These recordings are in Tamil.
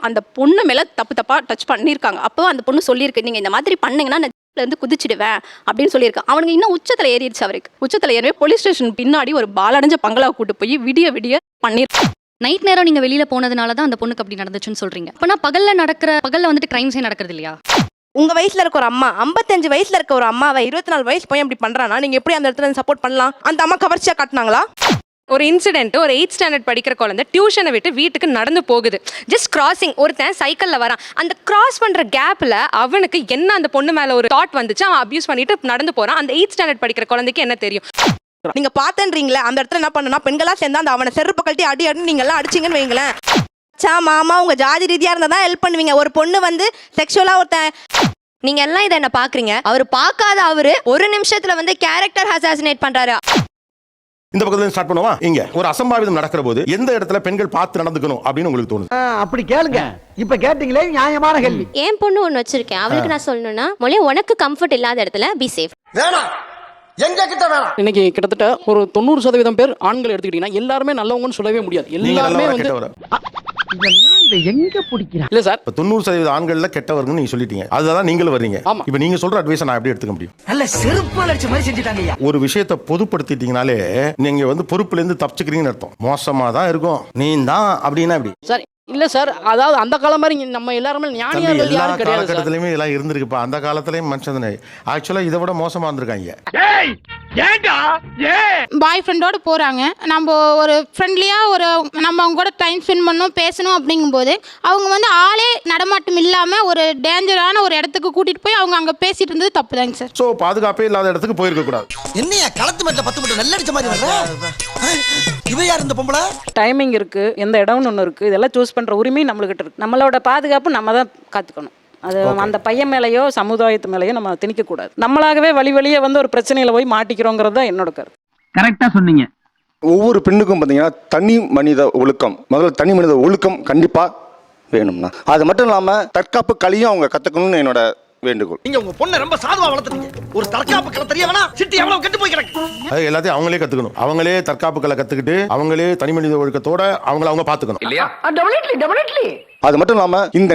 அந்த பொண்ணு மேல தப்பா டச் பண்ணியிருக்காங்க. அப்போ அந்த பொண்ணு சொல்லியிருக்கு, நீங்க இந்த மாதிரி பண்ணீங்கன்னா நான் இருந்து குதிச்சிடுவேன் அப்படின்னு சொல்லியிருக்கான். அவனுக்கு இன்னும் உச்சத்துல ஏறிடுச்சு. அவருக்கு உச்சத்துல ஏறவே போலீஸ் ஸ்டேஷன் பின்னாடி ஒரு பாலடைஞ்ச பங்களா கூட்டு போய் விடிய பண்ணிருக்கான். நைட் நேரம் நீங்க வெளியில போனதுனால தான் அந்த பொண்ணுக்கு அப்படி நடந்துச்சுன்னு சொல்றீங்க. அப்பனா பகல்ல வந்துட்டு கிரைம்ஸே நடக்கிறது இல்லையா? உங்க வயசுல இருக்க ஒரு அம்மா 55 வயசுல இருக்க ஒரு அம்மாவை 24 வயசு போய் அப்படி பண்றானா நீங்க எப்படி அந்த இடத்துல சப்போர்ட் பண்ணலாம்? அந்த அம்மா கவர்ச்சியா காட்டினாங்களா? ஒரு இன்சிடென்ட், ஒரு 8th ஸ்டாண்டர்ட் படிக்கிற குழந்தை டியூஷனை விட்டு வீட்டுக்கு நடந்து போகுது. ஜஸ்ட் கிராசிங், ஒருத்தன் சைக்கிள்ல வரான். அந்த கிராஸ் பண்ற கேப்ல அவனுக்கு என்ன அந்த பொண்ணு மேல ஒரு தாட் வந்துச்சு, அவன் அபியூஸ் பண்ணிட்டு நடந்து போறான். அந்த 8th ஸ்டாண்டர்ட் படிக்கிற குழந்தைக்கு என்ன தெரியும்? நீங்க பாத்தன்றீங்களே, அந்த இடத்துல என்ன பண்ணனா பெண்களா சேர்ந்தா அந்த அவனை செருப்பு கழட்டி அடி நீங்க எல்லாம் அடிச்சீங்கன்னு வைங்களேன். மாமா உங்க ஜாதி ரீதியா இருந்தா தான் ஹெல்ப் பண்ணுவீங்க. ஒரு பொண்ணு வந்து செக்ஷுவலா ஒருத்தன், நீங்க எல்லாம் இதை என்ன பாக்குறீங்க, அவர் பார்க்காத அவரு ஒரு நிமிஷத்துல வந்து கேரக்டர் அசாசினேட் பண்றாரு. இந்த பக்கத்துல ஸ்டார்ட் பண்ணுவா. இங்க ஒரு அசம்பாவிதம் நடக்கிற போது எந்த இடத்துல பெண்கள் பார்த்து நடந்துக்கணும் அப்படின்னு உங்களுக்கு தோணுது? அப்படி கேளுங்க. இப்ப கேட்டீங்களே நியாயமான கேள்வி. என் பொண்ணு ஒன்னு வச்சிருக்கேன், அவளுக்கு நான் சொல்லணும்னா மொழி உனக்கு கம்ஃபர்ட் இல்லாத இடத்துல பி சேஃப். வேணாம், எங்க கிட்ட வேணாம். இன்னைக்கு கிட்டத்தட்ட ஒரு 90% பேர் ஆண்கள் எடுத்துக்கிட்டீங்கன்னா எல்லாருமே நல்லவங்கன்னு சொல்லவே முடியாது. எல்லாருமே வந்து இதை எங்க பிடிக்கிறான் இல்ல சார், 90% ஆண்கள்ல கெட்டவர்னு நீங்க சொல்லிட்டீங்க. அதுதான் நீங்களும் வர்றீங்க. இப்ப நீங்க சொல்ற அட்வைஸ் நான் எப்படி எடுத்துக்க முடியும்? நல்ல செருப்பு அடிச்ச மாதிரி செஞ்சுட்டாங்க. ஒரு விஷயத்தை பொதுப்படுத்திட்டீங்கனாலே நீங்க வந்து பொறுப்புல இருந்து தப்பிச்சுக்கிறீங்கன்னு அர்த்தம். மோசமா தான் இருக்கும். நீ தான் அப்படின்னா அப்படி சார் இல்ல சார், அதாவது அந்த காலம் மாதிரி நம்ம எல்லாருமே ஞானியார்கள் எல்லா யாரும் கிடையாது. காலகட்டத்திலயுமே எல்லாம் இருந்திருக்குப்பா. அந்த காலத்திலயும் மனுஷன் ஆக்சுவலா இதை விட மோசமா இருந்திருக்காங்க. பாய் ஃப்ரெண்டோட போறாங்க, நம்ம ஒரு ஃப்ரெண்ட்லியா நம்ம அவங்க கூட டைம் ஸ்பெண்ட் பண்ணணும், பேசணும். அப்படிங்கும்போது அவங்க வந்து ஆளே நடமாட்டம் இல்லாம ஒரு டேஞ்சரான ஒரு இடத்துக்கு கூட்டிட்டு போய் அவங்க அங்க பேசிட்டு இருந்தது தப்பு தாங்க சார். சோ பாதுகாப்பே இல்லாத இடத்துக்கு போயிருக்க கூடாது. என்னையா களத்து மேட்ல 10 மட்டும் நல்ல அடிச்ச மாதிரி வர்ற? இவ யார் இந்த பொம்பளை? டைமிங் இருக்கு, எந்த இடம்னு ஒன்று இருக்கு, இதெல்லாம் சூஸ் பண்ற உரிமை நம்மளுக்கிட்ட இருக்கு. நம்மளோட பாதுகாப்பு நம்ம தான் காத்துக்கணும். அது அந்த பையன் மேலேயோ சமுதாயத்து மேலேயோ நம்ம திணிக்க கூடாது. நம்மளாகவே வழியே வந்து ஒரு பிரச்சனையில போய் மாட்டிக்கிறோங்கிறது தான் என்னோட கருத்து. கரெக்டா சொன்னீங்க. ஒவ்வொரு பெண்ணுக்கும் பார்த்தீங்கன்னா தனி மனித ஒழுக்கம், முதல்ல தனி மனித ஒழுக்கம் கண்டிப்பா வேணும்னா, அது மட்டும் இல்லாம தற்காப்பு கலையும் அவங்க கத்துக்கணும்னு என்னோட வேண்டுகோள். நீங்க உங்க பொண்ணை ரொம்ப சாதுவா வளர்த்துறீங்க. ஒரு தற்காப்பு கலை தெரியவனா சிட்டி எவ்வளவு கெட்டு போய் கிடக்கு. அது எல்லாத்தையும் அவங்களே கத்துக்கணும். அவங்களே தற்காப்பு கலை கத்துக்கிட்டு அவங்களே தனி மனித ஒழுக்கத்தோட அவங்க பாத்துக்கணும் இல்லையா? டெபினெட்லி. அது மட்டும் இல்லாம இந்த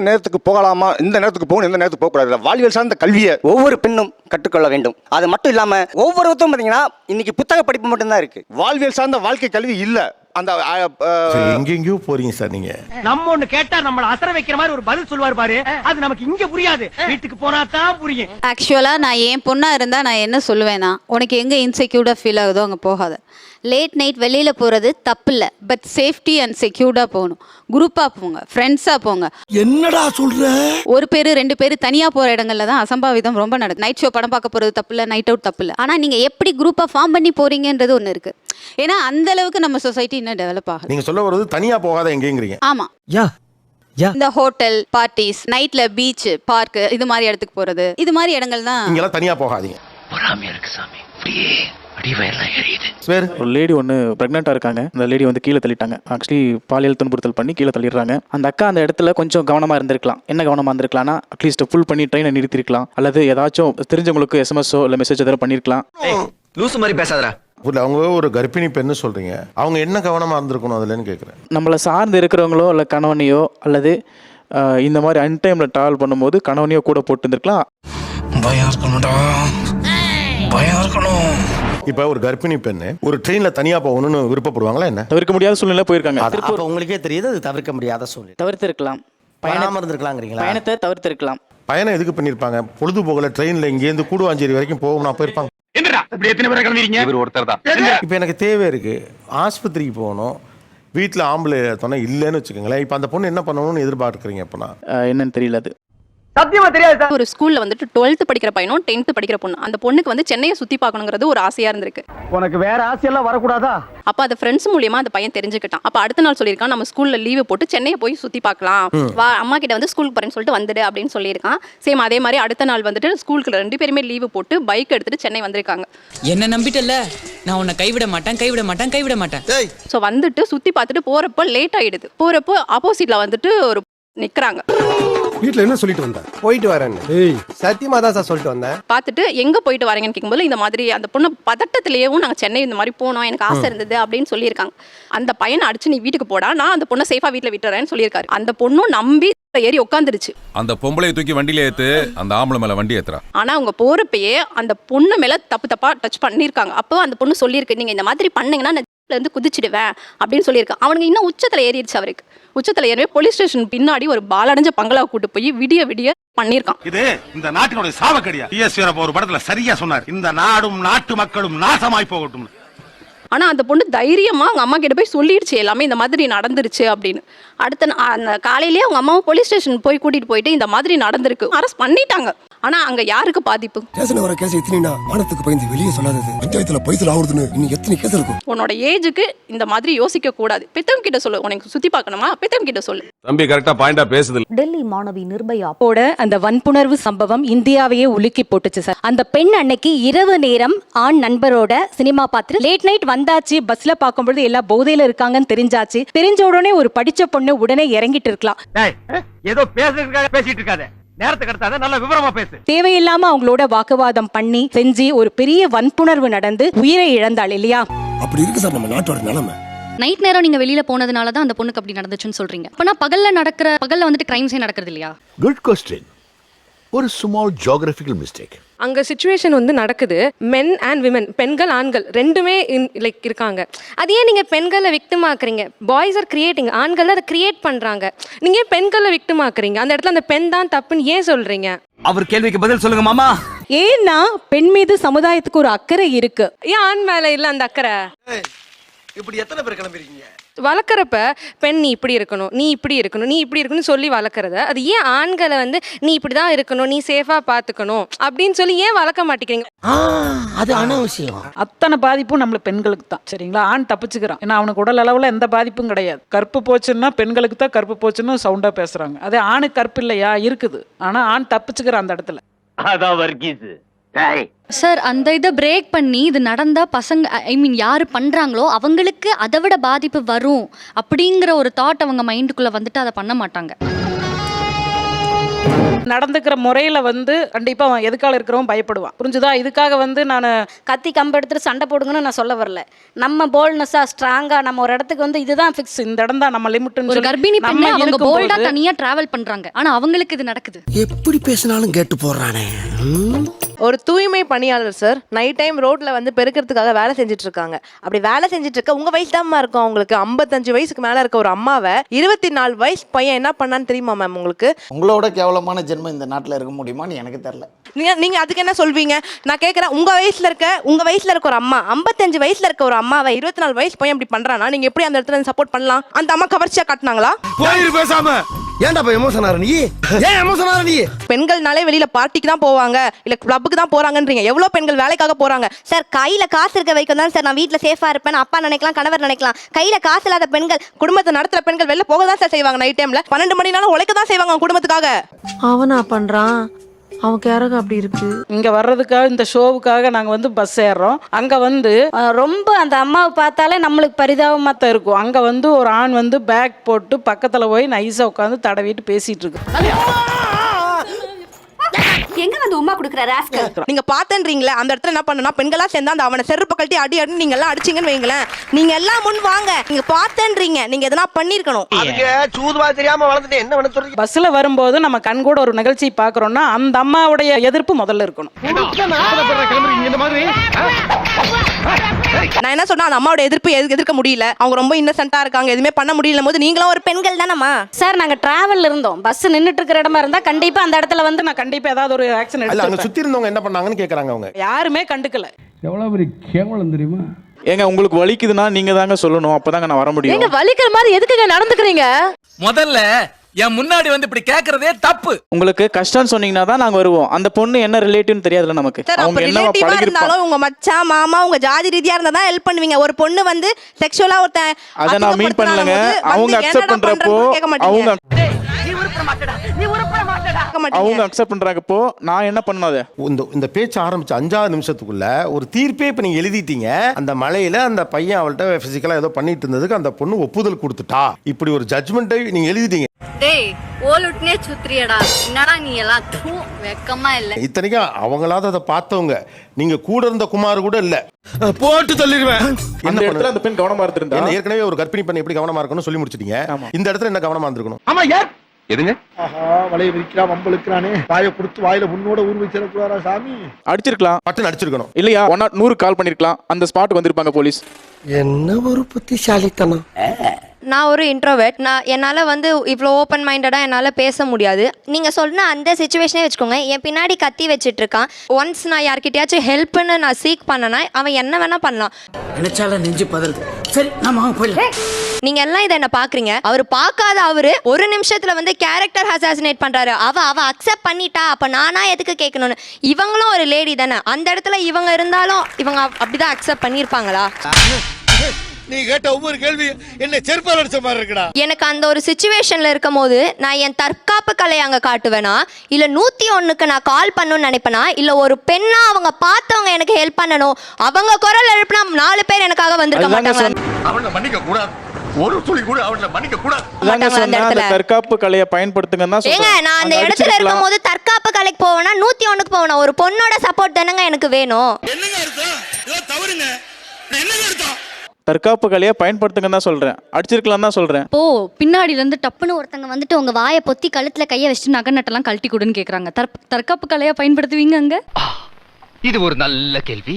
நேரத்துக்கு போகலாமா, இந்த நேரத்துக்கு போகணும், இந்த நேரத்துக்கு போக கூடாது. வாழ்வியல் சார்ந்த கல்வியை ஒவ்வொரு பெண்ணும் கற்றுக்கொள்ள வேண்டும். அது மட்டும் இல்லாம ஒவ்வொருத்தரும் பாத்தீங்கன்னா இன்னைக்கு புத்தக படிப்பு மட்டும் தான் இருக்கு. வாழ்வியல் சார்ந்த வாழ்க்கை கல்வி இல்ல. அந்த எங்கெங்கயோ போறீங்க சார் நீங்க. நம்ம ஒண்ணு கேட்டா நம்மள அசர வைக்கிற மாதிரி ஒரு பதில் சொல்வார் பாரு, அது நமக்கு இங்க புரியாது, வீட்டுக்கு போனா தான் புரியும். ஆக்சுவலா நான் என் பொண்ணா இருந்தா நான் என்ன சொல்லுவேன்னா, உனக்கு எங்க இன்செக்யூர்டா ஃபீல் ஆகுதோ அங்க போகாத. லேட் நைட் வெளியில போறது தப்பு இல்லை, பட் சேஃப்டி அண்ட் செக்யூர்டா போகணும். குரூப்பா போங்க, ஃப்ரெண்ட்ஸா போங்க. என்னடா சொல்ற? ஒரு பேரு 2 பேரு தனியா போற இடங்கள்ல தான் அசம்பாவிதம் ரொம்ப நடக்குது. நைட் ஷோ படம் பார்க்க போறது தப்பு இல்லை, நைட் அவுட் தப்பு இல்லை. ஆனா நீங்க எப்படி குரூப்பா ஃபார்ம் பண்ணி போறீங்கன்றது ஒண்ணு இருக்கு. ஏன்னா அந்த அளவுக்கு நம்ம சொசைட்டி இன்னும் டெவலப் ஆகுது. நீங்க சொல்ல வருது தனியா போகாத எங்கேங்கிறீங்க. ஆமா, இந்த ஹோட்டல் பார்ட்டிஸ், நைட்ல பீச், பார்க், இது மாதிரி இடத்துக்கு போறது, இது மாதிரி இடங்கள் தான். நீங்க தனியா போகாதீங்க. பொறாமையா இருக்கு சாமி. அப்படியே அடிவயர்லாம் எரியுது. ஒரு லேடி ஒன்று ப்ரெக்னெண்ட்டாக இருக்காங்க. அந்த லேடி வந்து கீழே தள்ளிட்டாங்க. ஆக்சுவலி பாலியல் துன்புறுத்தல் பண்ணி கீழே தள்ளிடுறாங்க. அந்த அக்கா அந்த இடத்துல கொஞ்சம் கவனமாக இருந்திருக்கலாம். என்ன கவனமாக இருந்திருக்கலாம்னா, அட்லீஸ்ட் ஃபுல் பண்ணி ட்ரெயினை நிறுத்திருக்கலாம், அல்லது ஏதாச்சும் தெரிஞ்சவங்களுக்கு எஸ்எம்எஸ்ஸோ இல்லை மெசேஜ் எதாவது பண்ணியிருக்கலாம். லூசு மாதிரி பேசாதடா. அவங்க ஒரு கர்ப்பிணி பெண்ணு சொல்றீங்க, அவங்க என்ன கவனமா இருந்திருக்கணும் அதுலன்னு கேட்குறேன். நம்மளை சார்ந்து இருக்கிறவங்களோ இல்லை கணவனையோ அல்லது இந்த மாதிரி அன்டைமில் ட்ராவல் பண்ணும்போது கணவனையோ கூட போட்டு இருந்திருக்கலாம். இப்ப ஒரு கர்ப்பிணி பெண்ணு ஒரு ட்ரெயின்ல தனியா போகணும்னு விருப்பப்படுவாங்களா? என்ன தவிர்க்க முடியாத சூழ்நிலை போயிருக்காங்க. அப்ப உங்களுக்கே தெரியுது அது தவிர்க்க முடியாத சூழ்நிலை. தவிர்த்திருக்கலாம், பயணம் இருந்திருக்கலாங்கிறீங்களா? பயணத்தை தவிர்த்திருக்கலாம். பயணம் எதுக்கு பண்ணிருப்பாங்க? பொழுதுபோகல ட்ரெயின்ல இங்கேருந்து கூடுவாஞ்சேரி வரைக்கும் போகணும் போயிருப்பாங்க. இப்ப எனக்கு தேவை இருக்கு, ஆஸ்பத்திரிக்கு போகணும், வீட்டுல ஆம்பளை துணை இல்லைன்னு வச்சுக்கோங்களேன். இப்ப அந்த பொண்ணு என்ன பண்ணணும்னு எதிர்பார்க்குறீங்க? அப்பனா என்னன்னு தெரியல. அது சத்தியமா தெரியாது சார். ஒரு ஸ்கூல்ல வந்துட்டு 12th படிக்கிற பையனும் 10th படிக்கிற பொண்ணு, அந்த பொண்ணுக்கு வந்து சென்னையை சுத்தி பார்க்கணுங்கிறது ஒரு ஆசையா இருந்திருக்கு. உனக்கு வேற ஆசையெல்லாம் வரக்கூடாதா? அப்ப அந்த ஃப்ரெண்ட்ஸ் மூலியமா அந்த பையன் தெரிஞ்சுக்கிட்டான். அப்ப அடுத்த நாள் சொல்லியிருக்கான், நம்ம ஸ்கூல்ல லீவு போட்டு சென்னையை போய் சுத்தி பார்க்கலாம், வா அம்மா கிட்ட வந்து ஸ்கூலுக்கு போறேன்னு சொல்லிட்டு வந்துடு அப்படின்னு சொல்லியிருக்கான். சேம் அதே மாதிரி அடுத்த நாள் வந்துட்டு ஸ்கூலுக்கு 2 பேருமே லீவு போட்டு பைக் எடுத்துட்டு சென்னை வந்திருக்காங்க. என்ன நம்பிட்டல, நான் உன்னை கைவிட மாட்டேன். ஸோ வந்துட்டு சுத்தி பார்த்துட்டு போறப்போ லேட் ஆயிடுது. போறப்போ ஆப்போசிட்ல வந்துட்டு ஒரு நிக்கிறாங்க. வீட்ல என்ன சொல்லிட்டு வந்த? போயிட்டு வரேன். ஏய் சத்தியமா தான் சார் சொல்லிட்டு வந்தேன். பார்த்துட்டு எங்க போயிட்டு வரீங்கன்னு கேட்கும்போது இந்த மாதிரி அந்த பொண்ணு பதட்டத்திலேயும் நாங்கள் சென்னை இந்த மாதிரி போனோம் எனக்கு ஆசை இருந்தது அப்படின்னு சொல்லியிருக்காங்க. அந்த பையனை அடிச்சு நீ வீட்டுக்கு போடா, நான் அந்த பொண்ணை சேஃபா வீட்டில் விட்டுறேன்னு சொல்லியிருக்காரு. அந்த பொண்ணும் நம்பி ஏறி உட்காந்துருச்சு. அந்த பொம்பளையை தூக்கி வண்டியில ஏத்து, அந்த ஆம்பளை மேல வண்டி ஏத்துறா. ஆனா அவங்க போறப்பயே அந்த பொண்ணு மேல தப்பா டச் பண்ணிருக்காங்க. அப்போ அந்த பொண்ணு சொல்லியிருக்கு, நீங்க இந்த மாதிரி பண்ணீங்கன்னா நான் இருந்து குதிச்சிடுவேன் அப்படின்னு சொல்லியிருக்கான். அவனுக்கு இன்னும் உச்சத்துல ஏறிடுச்சு. அவருக்கு உச்சத்துல ஏறவே போலீஸ் ஸ்டேஷன் பின்னாடி ஒரு பாலடைஞ்ச பங்களா கூட்டு போய் விடிய பண்ணிருக்கான். இது இந்த நாட்டினுடைய சாவக்கடியா. ஒரு படத்துல சரியா சொன்னார், இந்த நாடும் நாட்டு மக்களும் நாசமாய் போகட்டும். ஆனா அந்த பொண்ணு தைரியமா அவங்க அம்மா கிட்ட போய் சொல்லிடுச்சு எல்லாமே இந்த மாதிரி நடந்துருச்சு அப்படின்னு. அடுத்த அந்த காலையிலேயே அவங்க அம்மாவும் போலீஸ் ஸ்டேஷன் போய் கூட்டிட்டு போயிட்டு இந்த மாதிரி நடந்திருக்கு, அரெஸ்ட் பண்ணிட்டாங்க. ஆனா அங்க யாருக்கு பாதிப்பு? வர கேஸ் எத்தனைனா மானத்துக்கு பயந்து வெளியே சொல்லாதது. பஞ்சாயத்துல பைசல் ஆகுதுன்னு இன்னும் எத்தனை கேஸ் இருக்கும்? உன்னோட ஏஜுக்கு இந்த மாதிரி யோசிக்க கூடாது. பெத்தவங்க கிட்ட சொல்லு, உனக்கு சுத்தி பார்க்கணுமா பெத்தவங்க கிட்ட சொல்லு. தம்பி கரெக்டா பாயிண்டா பேசுது. டெல்லி மாணவி நிர்பயா போட அந்த வன்புணர்வு சம்பவம் இந்தியாவையே உலுக்கி போட்டுச்சு சார். அந்த பெண் அன்னைக்கு இரவு நேரம் ஆண் நண்பரோட சினிமா பார்த்துட்டு லேட் நைட் வந்தாச்சு. பஸ்ல பார்க்கும்போது எல்லா போதையில இருக்காங்கன்னு தெரிஞ்சாச்சு. தெரிஞ்ச உடனே ஒரு படிச்ச பொண்ணு உடனே இறங்கிட்டு இருக்கலாம். ஏதோ பேசுறதுக்காக பேசிட்டு இருக்காத, நேரத்துக்கு அடுத்தாத நல்ல விவரமா பேசு. தேவையில்லாம அவங்களோட வாக்குவாதம் பண்ணி செஞ்சு ஒரு பெரிய வன்புணர்வு நடந்து உயிரை இழந்தாள் இல்லையா? அப்படி இருக்கு சார் நம்ம நாட்டோட நிலைமை. நைட் நேரம் நீங்க வெளியில போனதுனால தான் அந்த பொண்ணுக்கு அப்படி நடந்துச்சுன்னு சொல்றீங்க. அப்பனா பகல்ல வந்துட்டு கிரைம்ஸே நடக்கிறது இல்லையா? Good question. ஒரு ஸ்மால் ஜியோகிராபிக்கல் மிஸ்டேக். அங்க சிச்சுவேஷன் வந்து நடக்குது. மென் அண்ட் விமன், பெண்கள் ஆண்கள் ரெண்டுமே லைக் இருக்காங்க. அது ஏன் நீங்க பெண்களை விக்டிம் ஆக்குறீங்க? பாய்ஸ் ஆர் கிரியேட்டிங், ஆண்கள் அதை கிரியேட் பண்றாங்க. நீங்க ஏன் பெண்களை விக்டிம் ஆக்குறீங்க? அந்த இடத்துல அந்த பெண் தான் தப்புன்னு ஏன் சொல்றீங்க? அவர் கேள்விக்கு பதில் சொல்லுங்க மாமா. ஏன்னா பெண் மீது சமுதாயத்துக்கு ஒரு அக்கறை இருக்கு. ஏன் ஆண் மேல இல்ல அந்த அக்கறை? இப்படி எத்தனை பேர் கிளம்பிருக்கீங்க? வளர்க்குறப்ப பெண் நீ இப்படி இருக்கணும், நீ இப்படி இருக்கணும், நீ இப்படி இருக்கணும்னு சொல்லி வளர்க்குறத, அது ஏன் ஆண்களை வந்து நீ இப்படி தான் இருக்கணும், நீ சேஃபாக பார்த்துக்கணும் அப்படின்னு சொல்லி ஏன் வளர்க்க மாட்டேங்கிறீங்க? அது அனாவசியம். அத்தனை பாதிப்பும் நம்மள பெண்களுக்கு தான். சரிங்களா? ஆண் தப்பிச்சுக்கிறான். ஏன்னா அவனுக்கு உடல் அளவில் எந்த பாதிப்பும் கிடையாது. கற்பு போச்சுன்னா பெண்களுக்கு தான் கற்பு போச்சுன்னு சவுண்டாக பேசுகிறாங்க. அதே ஆணுக்கு கற்பு இல்லையா? இருக்குது. ஆனால் ஆண் தப்பிச்சுக்கிறான் அந்த இடத்துல. அதான் வர்க்கீஸ். சார் அந்த இதை பிரேக் பண்ணி இது நடந்தா பசங்க யாரு பண்றாங்களோ அவங்களுக்கு அதை விட பாதிப்பு வரும் அப்படிங்கிற ஒரு தாட் அவங்க மைண்டுக்குள்ள வந்துட்டு அதை பண்ண மாட்டாங்க. நடந்துக்கிற முறையில வந்து கண்டிப்பா அவன் எதுக்கால இருக்கிறவன் பயப்படுவான். புரிஞ்சுதா? இதுக்காக வந்து நான் கத்தி கம்பு எடுத்துட்டு சண்டை போடுங்கன்னு நான் சொல்ல வரல. நம்ம போல்ட்னஸா ஸ்ட்ராங்கா நம்ம ஒரு இடத்துக்கு வந்து இதுதான் ஃபிக்ஸ், இந்த இடம் தான் நம்ம லிமிட்னு ஒரு கர்ப்பிணி பெண்ணை அவங்க போல்டா தனியா டிராவல் பண்றாங்க. ஆனா அவங்களுக்கு இது நடக்குது. எப்படி பேசினாலும் கேட்டு போறானே. ஒரு தூய்மை பணியாளர் சார் நைட் டைம் ரோட்ல வந்து பெருக்கிறதுக்காக வேலை செஞ்சுட்டு இருக்காங்க. அப்படி வேலை செஞ்சுட்டு இருக்க உங்க வயசு தான் இருக்கும் அவங்களுக்கு 55 வயசுக்கு மேல இருக்க ஒரு அம்மாவை 24 வயசு பையன் என்ன பண்ணான்னு தெரியுமா மேம் உங்களுக்கு? உங்களோட கேவலமான ஜென்மம் இந்த நாட்டில் இருக்க முடியுமான்னு எனக்கு தெரியல. நீங்க அதுக்கு என்ன சொல்வீங்க? நான் கேட்கறேன், உங்க வயசுல இருக்க ஒரு அம்மா 55 வயசுல இருக்க ஒரு அம்மாவை 24 வயசு பையன் இப்படி பண்றானா நீங்க எப்படி அந்த இடத்துல சப்போர்ட் பண்ணலாம்? அந்த அம்மா கவர்ச்சியா காட்டினாங்களா? பேசாம ஏன்டா எமோஷன் ஆற நீ? ஏன் எமோஷன் ஆற நீ? பெண்கள்னாலே வெளியில பார்ட்டிக்கு தான் போவாங்க, இல்ல கிளப்புக்கு தான் போறாங்கன்றீங்க. எவ்வளவு பெண்கள் வேலைக்காக போறாங்க சார். கையில காசு இருக்க வைக்கும் தான் சார் நான் வீட்டுல சேஃபா இருப்பேன். அப்பா நினைக்கலாம், கணவர் நினைக்கலாம். கையில காசு இல்லாத பெண்கள், குடும்பத்தை நடத்துற பெண்கள் வெளில போக தான் சார் செய்வாங்க. நைட் டைம்ல 12 மணினாலும் உழைக்க தான் செய்வாங்க குடும்பத்துக்காக. அவனா பண்றான், அவன் யாருக்கு அப்படி இருக்கு. இங்க வர்றதுக்காக இந்த ஷோவுக்காக நாங்க வந்து பஸ் ஏறுறோம். அங்க வந்து ரொம்ப அந்த அம்மாவை பார்த்தாலே நம்மளுக்கு பரிதாபமா தான் இருக்கும். அங்க வந்து ஒரு ஆண் வந்து பேக் போட்டு பக்கத்துல போய் நைஸா உட்காந்து தடவிட்டு பேசிட்டு இருக்கு. எங்க வந்து உமா குடுக்குற ராஸ்கல்? நீங்க பாத்தன்றீங்களே அந்த இடத்துல என்ன பண்ணனா பெண்களா சேர்ந்து அந்த அவனை செருப்பு கழட்டி அடி அடி நீங்க எல்லாம் அடிச்சீங்கன்னு வைங்களேன். நீங்க எல்லாம் முன் வாங்க. நீங்க பாத்தன்றீங்க, நீங்க எதனா பண்ணிருக்கணும். அதுக்கு சூதுவா தெரியாம வளர்ந்துட்டு என்ன பண்ண சொல்றீங்க? பஸ்ல வரும்போது நம்ம கண் கூட ஒரு நிகழ்ச்சி பாக்குறோம்னா அந்த அம்மாவுடைய எதிர்ப்பு முதல்ல இருக்கணும். நான் என்ன சொன்னா அந்த அம்மாவோட எதிர்ப்பு எதிர்க்க முடியல. அவங்க ரொம்ப இன்னசென்ட்டா இருக்காங்க, எதுவுமே பண்ண முடியல போது நீங்களும் ஒரு பெண்கள் தானம்மா சார். நாங்க டிராவல்ல இருந்தோம், பஸ் நின்னுட்டு இருக்கிற இடமா இருந்தா கண்டிப்பா அந்த இடத்துல வந்து நான் கண்டிப்பா ஏதாவது ஒரு ஆக்ஷன் இல்ல அங்க சுத்தி இருந்தவங்க என்ன பண்ணாங்கன்னு கேக்குறாங்க. அவங்க யாருமே கண்டுக்கல. எவ்வளவு பெரிய கேவலம் தெரியுமா? ஏங்க உங்களுக்கு வலிக்குதுன்னா நீங்க தாங்க சொல்லணும். அப்பதாங்க நான் வர முடியும். எங்க வலிக்கிற மாதிரி எதுக்குங்க நடந்துக்கிறீங்க? முதல்ல என் முன்னாடி வந்து இப்படி கேக்குறதே தப்பு. உங்களுக்கு கஷ்டம் சொன்னீங்கன்னா தான் நாங்க வருவோம். அந்த பொண்ணு என்ன ரிலேட்டிவ்னு தெரியாதுல நமக்கு. அவங்க என்னவா பழகிருப்பாங்க. உங்க மச்சான் மாமா உங்க ஜாதி ரீதியா இருந்தா தான் ஹெல்ப் பண்ணுவீங்க. ஒரு பொண்ணு வந்து செக்சுவலா ஒருத்தன் அத நான் மீன் பண்ணலங்க. அவங்க அக்செப்ட் பண்றப்போ அவங்க அக்செப்ட் பண்றாங்கப்போ நான் என்ன பண்ணாத இந்த பேச்சு ஆரம்பிச்ச 5வது நிமிஷத்துக்குள்ள ஒரு தீர்ப்பே இப்ப நீங்க எழுதிட்டீங்க. அந்த மலையில அந்த பையன் அவள்கிட்ட பிசிக்கலா ஏதோ பண்ணிட்டு இருந்ததுக்கு அந்த பொண்ணு ஒப்புதல் கொடுத்துட்டா. இப்படி ஒரு ஜட்மெண்ட்டை நீங்க எழுதிட்டீங்க. டேய் ஓலுட்னே சுத்திரியடா என்னடா நீ எல்லாம் வெக்கமா இல்ல. இத்தனைக்கும் அவங்களாவது அதை பார்த்தவங்க, நீங்க கூட இருந்த குமார் கூட இல்ல. போட்டு தள்ளிடுவேன். அந்த இடத்துல அந்த பெண் கவனமா இருந்திருந்தா என்ன ஏற்கனவே ஒரு கர்ப்பிணி பெண் எப்படி கவனமா இருக்கணும்னு சொல்லி முடிச்சிட்டீங்க. இந்த இடத்துல என்ன கவனமா இருந்திருக்கணும்? ஆமா யார் எதுங்க? ஆஹா வலைய விரிக்கிறா வம்பளுக்குறானே, வாயை கொடுத்து வாயில முன்னோட ஊர் வச்சிடக்கூடாதா சாமி? அடிச்சிருக்கலாம், பட்டன் அடிச்சிருக்கணும். இல்லையா 100 கால் பண்ணிருக்கலாம், அந்த ஸ்பாட்டுக்கு வந்திருப்பாங்க போலீஸ். என்ன ஒரு புத்திசாலித்தனம். நான் ஒரு இன்ட்ரோவர்ட். நான் என்னால் வந்து இவ்வளோ ஓப்பன் மைண்டடாக என்னால் பேச முடியாது. நீங்கள் சொன்ன அந்த சுச்சுவேஷனே வச்சுக்கோங்க, என் பின்னாடி கத்தி வச்சிட்டு இருக்கான். ஒன்ஸ் நான் யார்கிட்டயாச்சும் ஹெல்ப்னு நான் சீக் பண்ணனா அவன் என்ன வேணா பண்ணலாம். நினைச்சால நெஞ்சு பதறது. சரி நாம போயிடலாம். நீங்க எல்லாம் இதை என்ன பாக்குறீங்க, அவர் பார்க்காத அவரு ஒரு நிமிஷத்துல வந்து கேரக்டர் அசாசினேட் பண்றாரு. அவ அக்செப்ட் பண்ணிட்டா, அப்ப நானா எதுக்கு கேட்கணும்னு. இவங்களும் ஒரு லேடி தானே, அந்த இடத்துல இவங்க இருந்தாலும் இவங்க அப்படிதான் அக்செப்ட் பண்ணிருப்பாங்களா? நீ கேட்ட ஒவ்வொரு கேள்வி என்ன செருப்பால் அடிச்ச மாதிரி இருக்குடா. எனக்கு அந்த ஒரு சிச்சுவேஷன்ல இருக்கும் போது நான் என் தற்காப்பு கலையை அங்க காட்டுவேனா, இல்ல 101க்கு நான் கால் பண்ணணும்னு நினைப்பேனா, இல்ல ஒரு பெண்ணா அவங்க பார்த்தவங்க எனக்கு ஹெல்ப் பண்ணணும், அவங்க குரல் எழுப்பினா 4 பேர் எனக்காக வந்திருக்க மாட்டாங்க. அவனை மன்னிக்க கூடாது, ஒரு துளி கூட அவனை மன்னிக்க கூடாது. அந்த தற்காப்பு கலையை பயன்படுத்துங்கன்னா ஏங்க, நான் அந்த இடத்துல இருக்கும் போது தற்காப்பு கலைக்கு போவேனா 101க்கு போவேனா? ஒரு பொண்ணோட சப்போர்ட் தானங்க எனக்கு வேணும். என்னங்க அர்த்தம்? ஏதோ தவறுங்க. என்னங்க அர்த்தம்? தற்காப்பு கலையை பயன்படுத்துங்கன்னு தான் சொல்றேன், அடிச்சிருக்கலாம் தான் சொல்றேன். இப்போ பின்னாடில இருந்து டப்புன்னு ஒருத்தங்க வந்துட்டு உங்க வாயை பொத்தி கழுத்துல கையை வச்சுட்டு நகை நட்டெல்லாம் கழட்டி கொடுன்னு கேக்குறாங்க. தற்காப்பு கலையா பயன்படுத்துவீங்க அங்க? இது ஒரு நல்ல கேள்வி.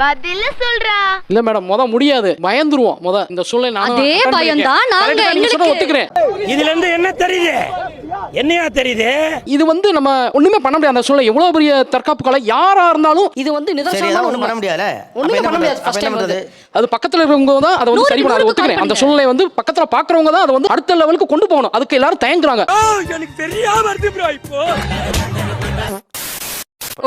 பதில சொல்றா. இல்ல மேடம், முடியாது, பயந்துருவோம். இந்த சூழ்நிலை அதே பயம் தான் நாங்க ஒத்துக்கிறேன். இதுல இருந்து என்ன தெரியுது? என்னையா தெரியுது? இது நம்ம ஒண்ணுமே பண்ண முடியாது. அந்த சூழ்நிலை எவ்வளவு பெரிய தற்காப்பு கலை யாரா இருந்தாலும் இது நிதர்சனமா ஒண்ணும் பண்ண முடியாது. ஒண்ணுமே பண்ண முடியாது. ஃபர்ஸ்ட் டைம் அது பக்கத்துல இருக்கவங்க தான் அதை சரி பண்ண ஒத்துக்கிறேன். அந்த சூழ்நிலை பக்கத்துல பாக்குறவங்க தான் அதை அடுத்த லெவலுக்கு கொண்டு போகணும். அதுக்கு எல்லாரும் தயங்குறாங்க. எனக்கு தெரியாம இருக்கு ப்ரோ. இப்போ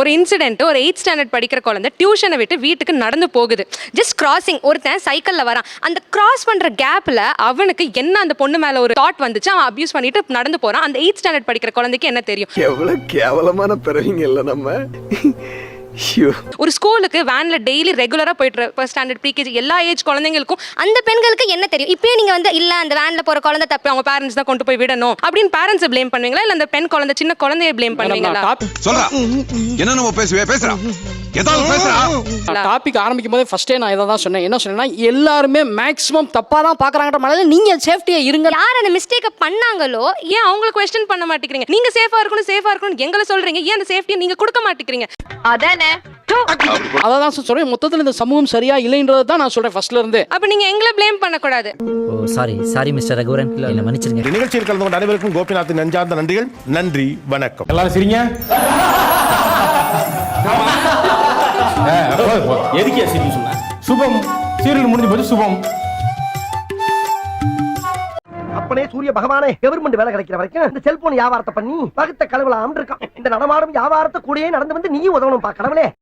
ஒரு இன்சிடென்ட், ஒரு 8th ஸ்டாண்டர்ட் படிக்கிற குழந்தை டியூஷனை விட்டு வீட்டுக்கு நடந்து போகுது. ஜஸ்ட் கிராசிங், ஒருத்தன் சைக்கிளில் வரான். அந்த கிராஸ் பண்ணுற கேப்பில் அவனுக்கு என்ன அந்த பொண்ணு மேலே ஒரு தாட் வந்துச்சு, அவன் அப்யூஸ் பண்ணிட்டு நடந்து போகிறான். அந்த 8th ஸ்டாண்டர்ட் படிக்கிற குழந்தைக்கு என்ன தெரியும்? எவ்வளவு கேவலமான பிறவிங்க இல்ல நம்ம. ஒரு ஸ்கூலுக்கு வேன்ல டெய்லி ரெகுலரா போயிட்டு ஃபர்ஸ்ட் ஸ்டாண்டர்ட் ப்ரீகேஜி எல்லா ஏஜ் குழந்தைங்களுக்கும் அந்த பெண்களுக்கு என்ன தெரியும்? இப்பயே நீங்க இல்ல அந்த வேன்ல போற குழந்தை தப்பு, அவங்க பேரண்ட்ஸ் தான் கொண்டு போய் விடணும் அப்படின்னு பேரண்ட்ஸ் ப்ளேம் பண்ணுவீங்களா, இல்ல அந்த பெண் குழந்தை சின்ன குழந்தையை ப்ளேம் பண்ணுவீங்களா? சொல்றா என்ன நம்ம பேசுறா ஏதாவது பேசுறா. டாபிக் ஆரம்பிக்கும் போதே ஃபர்ஸ்டே நான் இதை தான் சொன்னேன். என்ன சொன்னேன்னா, எல்லாருமே மேக்ஸிமம் தப்பா தான் பாக்குறாங்கன்ற மாதிரி நீங்க சேஃப்டியா இருங்க. யார் அந்த மிஸ்டேக்கை பண்ணாங்களோ ஏன் அவங்களை क्वेश्चन பண்ண மாட்டேங்கிறீங்க? நீங்க சேஃபா இருக்கணும் எங்களை சொல்றீங்க, ஏன் அந்த சேஃப்டியை நீங்க கொடுக்க மாட்டேங்கிறீங்க? அதானே அதான் சொல்றேன். மொத்தத்தில் இந்த சமூகம் சரியா இல்லைன்றதை தான் நான் சொல்றேன் ஃபர்ஸ்ட்ல இருந்து. அப்ப நீங்க எங்களை ப்ளேம் பண்ணக்கூடாது. சாரி மிஸ்டர் ரகுவரன், என்ன மன்னிச்சிருங்க. நிகழ்ச்சியில் கலந்து கொண்ட அனைவருக்கும் கோபிநாத்தின் நெஞ்சார்ந்த நன்றிகள். நன்றி, வணக்கம். எல்லாரும் சிரிங்க. எதுக்கே சிரிக்க சொன்ன? சுபம் சீரியல் முடிஞ்சு போச்சு. சுபம் அப்பனே சூரிய பகவானே, கவர்மெண்ட் வேலை கிடைக்கிற வரைக்கும் இந்த செல்போன் வியாபாரத்தை பண்ணி பகுத்த கடவுளா இருக்கான். இந்த நடமாடும் வியாபாரத்தை கூடயே நடந்து வந்து நீ உதவணும் பா கடவுளே.